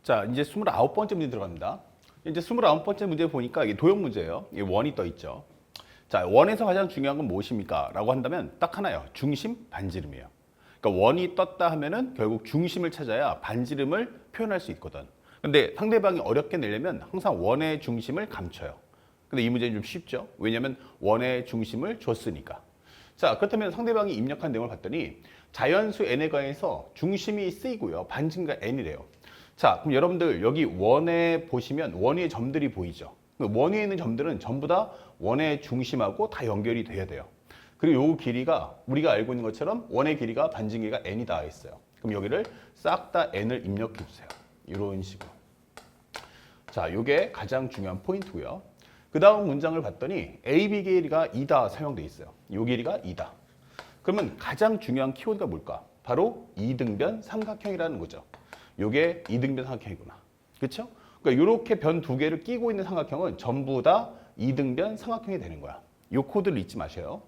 자, 이제 29번째 문제 들어갑니다. 이제 29번째 문제 보니까 이게 도형 문제예요. 이게 원이 떠 있죠. 자, 원에서 가장 중요한 건 무엇입니까? 라고 한다면 딱 하나예요. 중심, 반지름이에요. 그러니까 원이 떴다 하면은 결국 중심을 찾아야 반지름을 표현할 수 있거든. 근데 상대방이 어렵게 내려면 항상 원의 중심을 감춰요. 근데 이 문제는 좀 쉽죠. 왜냐면 원의 중심을 줬으니까. 자, 그렇다면 상대방이 입력한 내용을 봤더니 자연수 n에 관해서 중심이 C고요. 반지름가 n이래요. 자, 그럼 여러분들 여기 원에 보시면 원 위에 점들이 보이죠. 원 위에 있는 점들은 전부 다 원의 중심하고 다 연결이 돼야 돼요. 그리고 요 길이가 우리가 알고 있는 것처럼 원의 길이가 반지름기가 n이다 했어요. 그럼 여기를 싹 다 n을 입력해 주세요. 이런 식으로. 자, 요게 가장 중요한 포인트고요. 그 다음 문장을 봤더니 AB 길이가 2다 사용돼 있어요. 요 길이가 2다. 그러면 가장 중요한 키워드가 뭘까? 바로 이등변 삼각형이라는 거죠. 요게 이등변 삼각형이구나. 그렇죠? 그러니까 이렇게 변 두 개를 끼고 있는 삼각형은 전부 다 이등변 삼각형이 되는 거야. 요 코드를 잊지 마세요.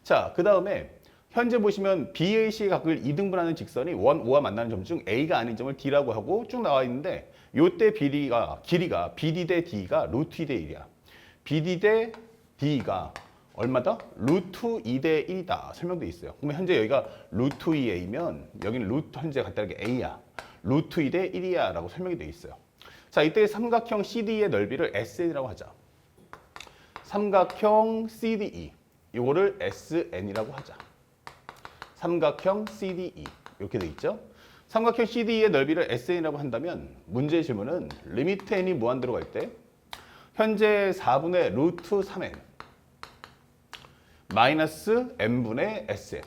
자, 그 다음에 현재 보시면 BAC의 각을 이등분하는 직선이 원, O와 만나는 점 중 A가 아닌 점을 D라고 하고 쭉 나와 있는데 요때 길이가 BD 대 D가 루트 2 대 1이야. BD 대 D가 얼마다? 루트 2 대 1이다. 설명돼 있어요. 그러면 현재 여기가 루트 2A면 여기는 루트 현재 간단하게 A야. 루트 2 대 1이야 라고 설명이 돼 있어요. 자, 이때 삼각형 CD의 넓이를 SN이라고 하자. 삼각형 CDE 이거를 SN이라고 하자. 삼각형 CDE 이렇게 돼 있죠. 삼각형 CDE의 넓이를 SN이라고 한다면 문제의 질문은 리미트 n이 무한대로 갈 때 현재 4분의 루트 3n 마이너스 n분의 SN.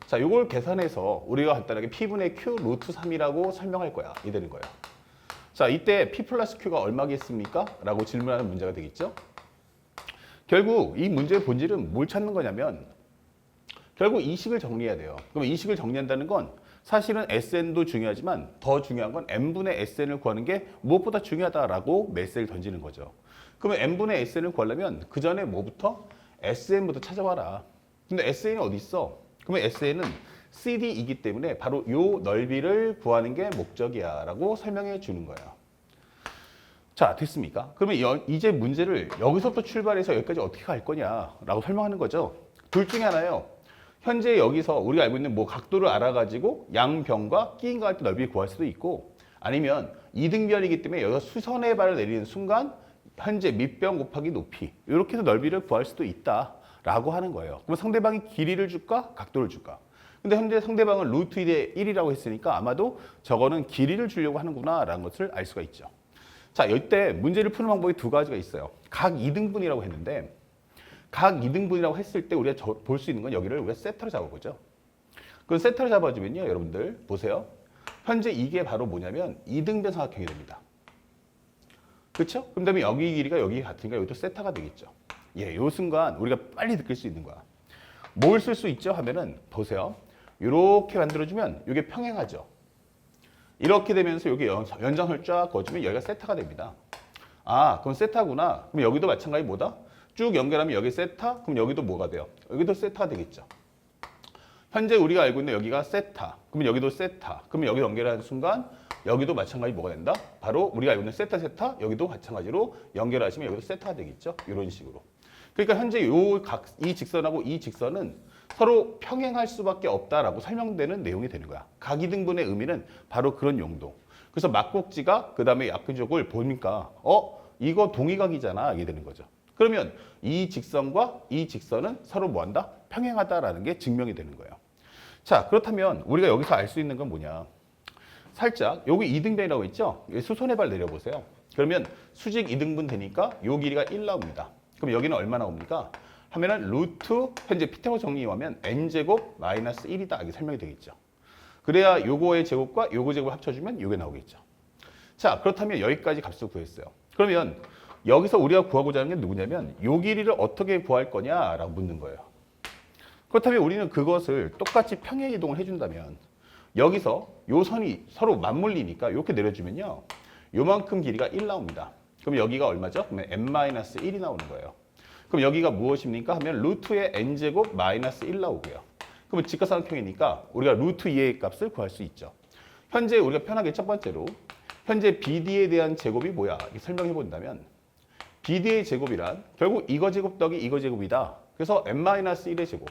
자, 이걸 계산해서 우리가 간단하게 P분의 Q 루트 3이라고 설명할 거야. 이 되는 거예요. 자, 이때 P 플러스 Q가 얼마겠습니까? 라고 질문하는 문제가 되겠죠. 결국 이 문제의 본질은 뭘 찾는 거냐면 결국 이 식을 정리해야 돼요. 그럼 이 식을 정리한다는 건 사실은 SN도 중요하지만 더 중요한 건 n분의 SN을 구하는 게 무엇보다 중요하다라고 메시지를 던지는 거죠. 그러면 n분의 SN을 구하려면 그 전에 뭐부터? SN부터 찾아와라. 근데 SN이 어디 있어? 그러면 SN은 CD이기 때문에 바로 요 넓이를 구하는 게 목적이야 라고 설명해 주는 거예요. 자, 됐습니까? 그러면 이제 문제를 여기서부터 출발해서 여기까지 어떻게 갈 거냐 라고 설명하는 거죠. 둘 중에 하나예요. 현재 여기서 우리가 알고 있는 뭐 각도를 알아가지고 양변과 끼인과 할 때 넓이 구할 수도 있고 아니면 이등변이기 때문에 여기서 수선의 발을 내리는 순간 현재 밑변 곱하기 높이 이렇게 해서 넓이를 구할 수도 있다라고 하는 거예요. 그럼 상대방이 길이를 줄까? 각도를 줄까? 근데 현재 상대방은 루트 2 대 1이라고 했으니까 아마도 저거는 길이를 주려고 하는구나 라는 것을 알 수가 있죠. 자, 이때 문제를 푸는 방법이 두 가지가 있어요. 각 2등분이라고 했는데 각 2등분이라고 했을 때 우리가 볼 수 있는 건 여기를 우리가 세타로 잡아보죠. 그 세타로 잡아주면요. 여러분들 보세요. 현재 이게 바로 뭐냐면 2등변 삼각형이 됩니다. 그렇죠? 그럼 다음에 여기 길이가 여기 같으니까 여기도 세타가 되겠죠. 예, 요 순간 우리가 빨리 느낄 수 있는 거야. 뭘 쓸 수 있죠? 하면은 보세요. 이렇게 만들어주면 이게 평행하죠. 이렇게 되면서 여기 연장을 쫙 그어주면 여기가 세타가 됩니다. 아, 그럼 세타구나. 그럼 여기도 마찬가지 뭐다? 쭉 연결하면 여기 세타, 그럼 여기도 뭐가 돼요? 여기도 세타가 되겠죠. 현재 우리가 알고 있는 여기가 세타, 그러면 여기도 세타, 그러면 여기 연결하는 순간 여기도 마찬가지 뭐가 된다? 바로 우리가 알고 있는 세타, 세타, 여기도 마찬가지로 연결하시면 여기도 세타가 되겠죠. 이런 식으로. 그러니까 현재 이 직선하고 이 직선은 서로 평행할 수밖에 없다라고 설명되는 내용이 되는 거야. 각이등분의 의미는 바로 그런 용도. 그래서 막국지가 그 다음에 약근적을 보니까 이거 동의각이잖아 이게 되는 거죠. 그러면 이 직선과 이 직선은 서로 뭐한다? 평행하다라는 게 증명이 되는 거예요. 자, 그렇다면 우리가 여기서 알 수 있는 건 뭐냐? 살짝 여기 이등변이라고 있죠? 수선의 발 내려보세요. 그러면 수직 이등분 되니까 요 길이가 1 나옵니다. 그럼 여기는 얼마 나옵니까? 하면은 루트 현재 피타고라스 정리하면 n제곱 마이너스 1이다 이게 설명이 되겠죠. 그래야 요거의 제곱과 요거 제곱을 합쳐주면 요게 나오겠죠. 자, 그렇다면 여기까지 값을 구했어요. 그러면 여기서 우리가 구하고자 하는 게 누구냐면 요 길이를 어떻게 구할 거냐라고 묻는 거예요. 그렇다면 우리는 그것을 똑같이 평행 이동을 해준다면 여기서 요 선이 서로 맞물리니까 이렇게 내려주면요. 요만큼 길이가 1 나옵니다. 그럼 여기가 얼마죠? 그러면 n-1이 나오는 거예요. 그럼 여기가 무엇입니까? 하면 루트의 n제곱 마이너스 1 나오고요. 그러면 직각삼각형이니까 우리가 루트 2의 값을 구할 수 있죠. 현재 우리가 편하게 첫 번째로 현재 BD에 대한 제곱이 뭐야? 이렇게 설명해 본다면 BD의 제곱이란 결국 이거 제곱 더하기 이거 제곱이다. 그래서 n-1의 제곱.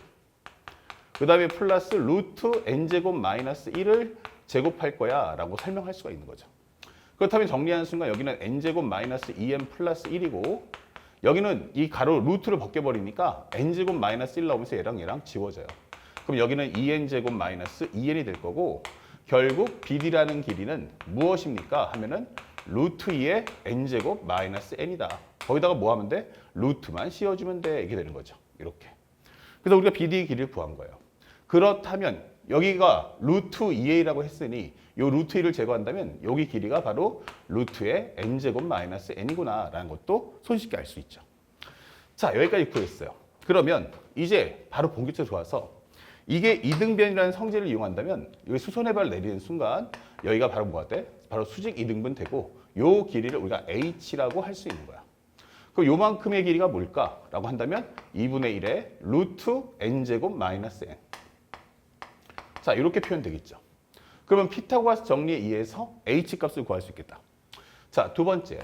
그 다음에 플러스 루트 n제곱 마이너스 1을 제곱할 거야 라고 설명할 수가 있는 거죠. 그렇다면 정리하는 순간 여기는 n제곱 마이너스 2n 플러스 1이고 여기는 이 가로 루트를 벗겨버리니까 n제곱 마이너스 1 나오면서 얘랑 지워져요. 그럼 여기는 2n제곱 마이너스 2n이 될 거고 결국 BD라는 길이는 무엇입니까? 하면은 루트 2의 n제곱 마이너스 n이다. 거기다가 뭐 하면 돼? 루트만 씌워주면 돼. 이게 되는 거죠. 이렇게. 그래서 우리가 BD의 길이를 구한 거예요. 그렇다면 여기가 루트 2a라고 했으니 이 루트 2를 제거한다면 여기 길이가 바로 루트의 n제곱 마이너스 n이구나 라는 것도 손쉽게 알 수 있죠. 자, 여기까지 구했어요. 그러면 이제 바로 본격적으로 들어와서 이게 이등변이라는 성질을 이용한다면 여기 수선해발 내리는 순간 여기가 바로 뭐가 돼? 바로 수직 이등분 되고 요 길이를 우리가 h라고 할 수 있는 거야. 그럼 요만큼의 길이가 뭘까? 라고 한다면 2분의 1의 루트 n제곱 마이너스 n. 자, 이렇게 표현되겠죠. 그러면 피타고라스 정리에 의해서 h값을 구할 수 있겠다. 자, 두 번째.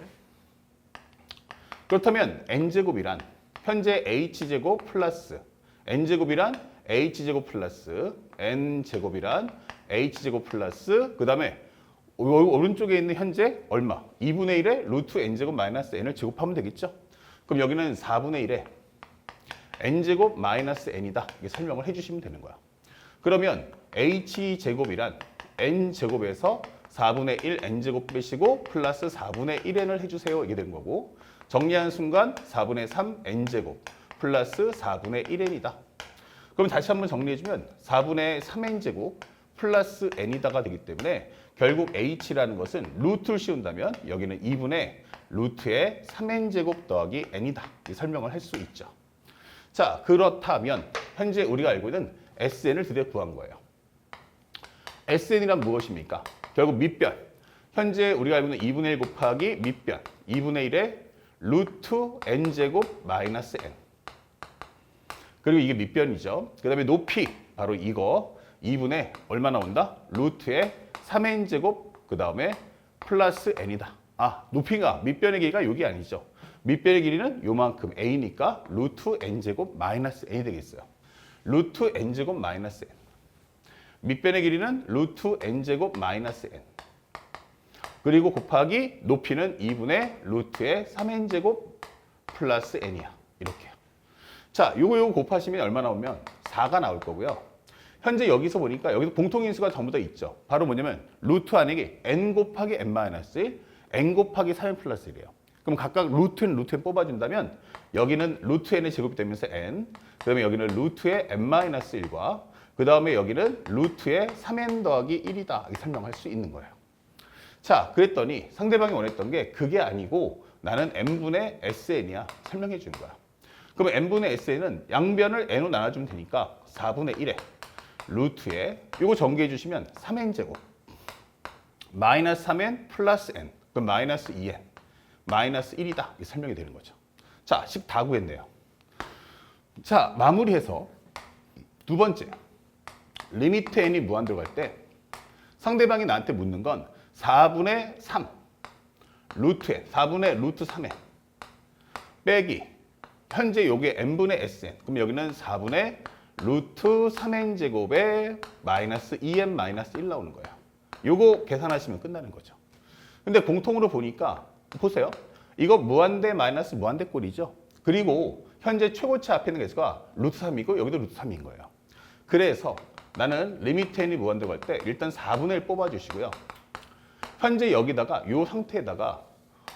그렇다면 n제곱이란 현재 h제곱 플러스 n제곱이란 h제곱 플러스 n제곱이란 h제곱 플러스 그 다음에 오른쪽에 있는 현재 얼마? 2분의 1의 루트 n제곱 마이너스 n을 제곱하면 되겠죠. 그럼 여기는 4분의 1의 n제곱 마이너스 n이다. 이게 설명을 해주시면 되는 거야. 그러면 h제곱이란 n제곱에서 4분의 1 n제곱 빼시고 플러스 4분의 1n을 해주세요. 이게 되는 거고 정리하는 순간 4분의 3 n제곱 플러스 4분의 1n이다. 그럼 다시 한번 정리해주면 4분의 3n제곱 플러스 n이다가 되기 때문에 결국 h라는 것은 루트를 씌운다면 여기는 2분의 루트의 3n제곱 더하기 n이다. 이 설명을 할 수 있죠. 자, 그렇다면 현재 우리가 알고 있는 SN을 드디어 구한 거예요. SN이란 무엇입니까? 결국 밑변. 현재 우리가 알고 있는 2분의 1 곱하기 밑변. 2분의 1의 루트 n제곱 마이너스 n. 그리고 이게 밑변이죠. 그 다음에 높이. 바로 이거. 2분의 얼마 나온다? 루트의 3n제곱 그 다음에 플러스 n이다. 아, 높이가 밑변의 길이가 여기 아니죠. 밑변의 길이는 요만큼 a니까 루트 n제곱 마이너스 n이 되겠어요. 루트 n제곱 마이너스 n. 밑변의 길이는 루트 n제곱 마이너스 n. 그리고 곱하기 높이는 2분의 루트의 3n제곱 플러스 n이야. 이렇게요. 자, 요거 곱하시면 얼마 나오면 4가 나올 거고요. 현재 여기서 보니까 여기서 공통인수가 전부 다 있죠. 바로 뭐냐면 루트 안에 n 곱하기 n-1, n 곱하기 3n 플러스 1이에요. 그럼 각각 루트는 루트에 뽑아준다면 여기는 루트 n의 제곱이 되면서 n, 그 다음에 여기는 루트의 n-1과 그 다음에 여기는 루트의 3n 더하기 1이다. 이렇게 설명할 수 있는 거예요. 자, 그랬더니 상대방이 원했던 게 그게 아니고 나는 n분의 sn이야. 설명해 주는 거야. 그러면 n분의 sn은 양변을 n으로 나눠주면 되니까 4분의 1에 루트에 이거 전개해 주시면 3n제곱 마이너스 3n 플러스 n 그럼 마이너스 2n 마이너스 1이다. 이렇게 설명이 되는 거죠. 자, 식 다 구했네요. 자, 마무리해서 두 번째 리미트 n이 무한 들어갈 때 상대방이 나한테 묻는 건 4분의 3 루트 n 4분의 루트 3n 빼기 현재 요게 n분의 sn 그럼 여기는 4분의 루트 3n제곱에 마이너스 2n 마이너스 1 나오는 거예요. 요거 계산하시면 끝나는 거죠. 근데 공통으로 보니까 보세요. 이거 무한대 마이너스 무한대 꼴이죠. 그리고 현재 최고치 앞에 있는 개수가 루트 3이고 여기도 루트 3인 거예요. 그래서 나는 리미트 n이 무한대 갈 때 일단 4분의 1 뽑아주시고요. 현재 여기다가 이 상태에다가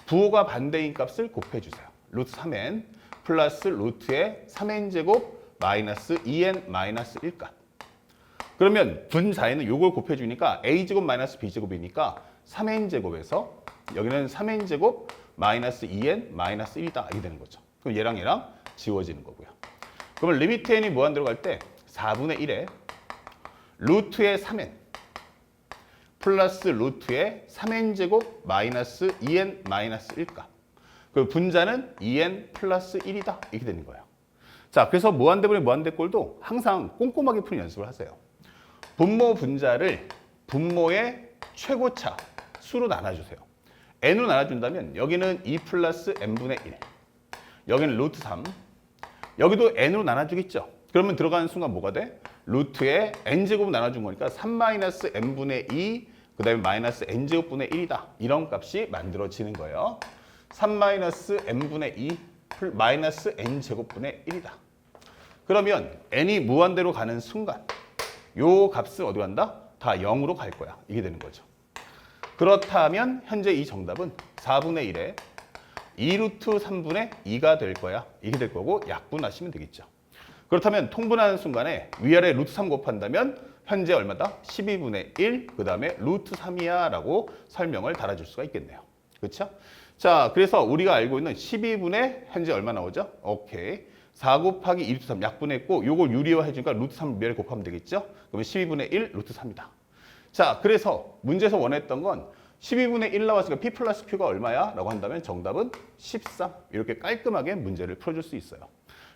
부호가 반대인 값을 곱해주세요. 루트 3n 플러스 루트의 3n제곱 마이너스 2n 마이너스 1값. 그러면 분자에는 이걸 곱해주니까 a제곱 마이너스 b제곱이니까 3n제곱에서 여기는 3n제곱 마이너스 2n 마이너스 1이다. 이게 되는 거죠. 그럼 얘랑 지워지는 거고요. 그러면 리미트 n이 무한 들어갈 때 4분의 1에 루트의 3n 플러스 루트의 3n제곱 마이너스 2n 마이너스 1값. 그 분자는 2n 플러스 1이다. 이렇게 되는 거예요. 자, 그래서 무한대분의 무한대꼴도 항상 꼼꼼하게 푸는 연습을 하세요. 분모 분자를 분모의 최고차, 수로 나눠주세요. n으로 나눠준다면 여기는 2 플러스 n분의 1, 여기는 루트 3, 여기도 n으로 나눠주겠죠. 그러면 들어가는 순간 뭐가 돼? 루트에 n제곱 나눠준 거니까 3 마이너스 n분의 2, 그 다음에 마이너스 n제곱분의 1이다. 이런 값이 만들어지는 거예요. 3 마이너스 n분의 2 마이너스 n제곱분의 1이다. 그러면 n이 무한대로 가는 순간 요 값은 어디 간다? 다 0으로 갈 거야. 이게 되는 거죠. 그렇다면 현재 이 정답은 4분의 1에 2루트 3분의 2가 될 거야. 이게 될 거고 약분하시면 되겠죠. 그렇다면 통분하는 순간에 위아래 루트 3 곱한다면 현재 얼마다? 12분의 1, 그 다음에 루트 3이야 라고 설명을 달아줄 수가 있겠네요. 그렇죠? 자, 그래서 우리가 알고 있는 12분의 현재 얼마 나오죠? 오케이. 4 곱하기 2 루트 3 약분했고 요걸 유리화 해주니까 루트 3 위아래 곱하면 되겠죠? 그러면 12분의 1 루트 3이다. 자, 그래서 문제에서 원했던 건 12분의 1 나왔으니까 P 플러스 Q가 얼마야? 라고 한다면 정답은 13. 이렇게 깔끔하게 문제를 풀어줄 수 있어요.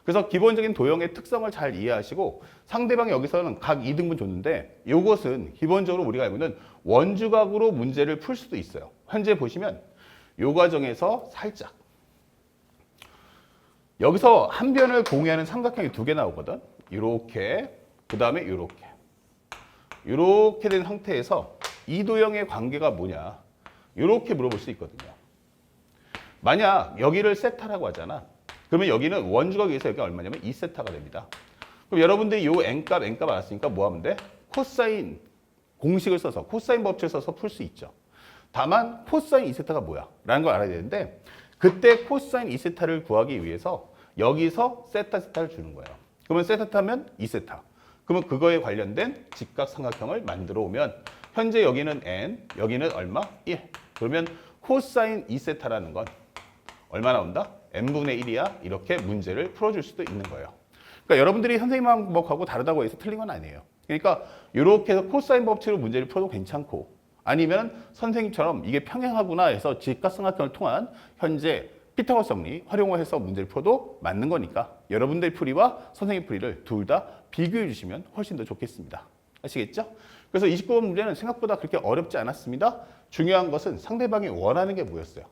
그래서 기본적인 도형의 특성을 잘 이해하시고 상대방이 여기서는 각 2등분 줬는데 이것은 기본적으로 우리가 알고 있는 원주각으로 문제를 풀 수도 있어요. 현재 보시면 이 과정에서 살짝 여기서 한 변을 공유하는 삼각형이 2개 나오거든. 이렇게, 그 다음에 이렇게. 이렇게 된 상태에서 이 도형의 관계가 뭐냐? 이렇게 물어볼 수 있거든요. 만약 여기를 세타라고 하잖아. 그러면 여기는 원주각에 의해서 여기가 얼마냐면 2세타가 됩니다. 그럼 여러분들이 이 n값 알았으니까 뭐 하면 돼? 코사인 공식을 써서, 코사인 법칙을 써서 풀 수 있죠. 다만 코사인 2세타가 뭐야? 라는 걸 알아야 되는데 그때 코사인 2세타를 구하기 위해서 여기서 세타를 주는 거예요. 그러면 세타면 2세타. 그러면 그거에 관련된 직각삼각형을 만들어 오면 현재 여기는 n, 여기는 얼마? 1. 그러면 코사인 2세타라는 건 얼마 나온다? n분의 1이야. 이렇게 문제를 풀어줄 수도 있는 거예요. 그러니까 여러분들이 선생님 방법하고 다르다고 해서 틀린 건 아니에요. 그러니까 이렇게 해서 코사인 법칙으로 문제를 풀어도 괜찮고 아니면 선생님처럼 이게 평행하구나 해서 직각삼각형을 통한 현재 피타고라스 정리 활용을 해서 문제를 풀어도 맞는 거니까 여러분들 풀이와 선생님 풀이를 둘 다 비교해 주시면 훨씬 더 좋겠습니다. 아시겠죠? 그래서 29번 문제는 생각보다 그렇게 어렵지 않았습니다. 중요한 것은 상대방이 원하는 게 뭐였어요?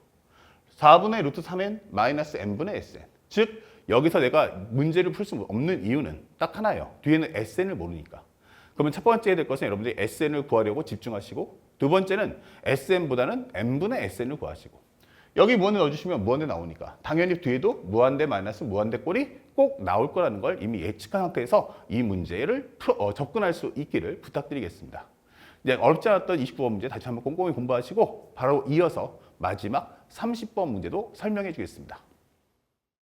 4분의 루트 3n 마이너스 n분의 sn. 즉 여기서 내가 문제를 풀 수 없는 이유는 딱 하나예요. 뒤에는 sn을 모르니까. 그러면 첫 번째 해야 될 것은 여러분들이 sn을 구하려고 집중하시고 두 번째는 sn보다는 n분의 sn을 구하시고 여기 무한대 넣어주시면 무한대 나오니까 당연히 뒤에도 무한대 마이너스 무한대 꼴이 꼭 나올 거라는 걸 이미 예측한 상태에서 이 문제를 접근할 수 있기를 부탁드리겠습니다. 이제 어렵지 않았던 29번 문제 다시 한번 꼼꼼히 공부하시고 바로 이어서 마지막 30번 문제도 설명해 주겠습니다.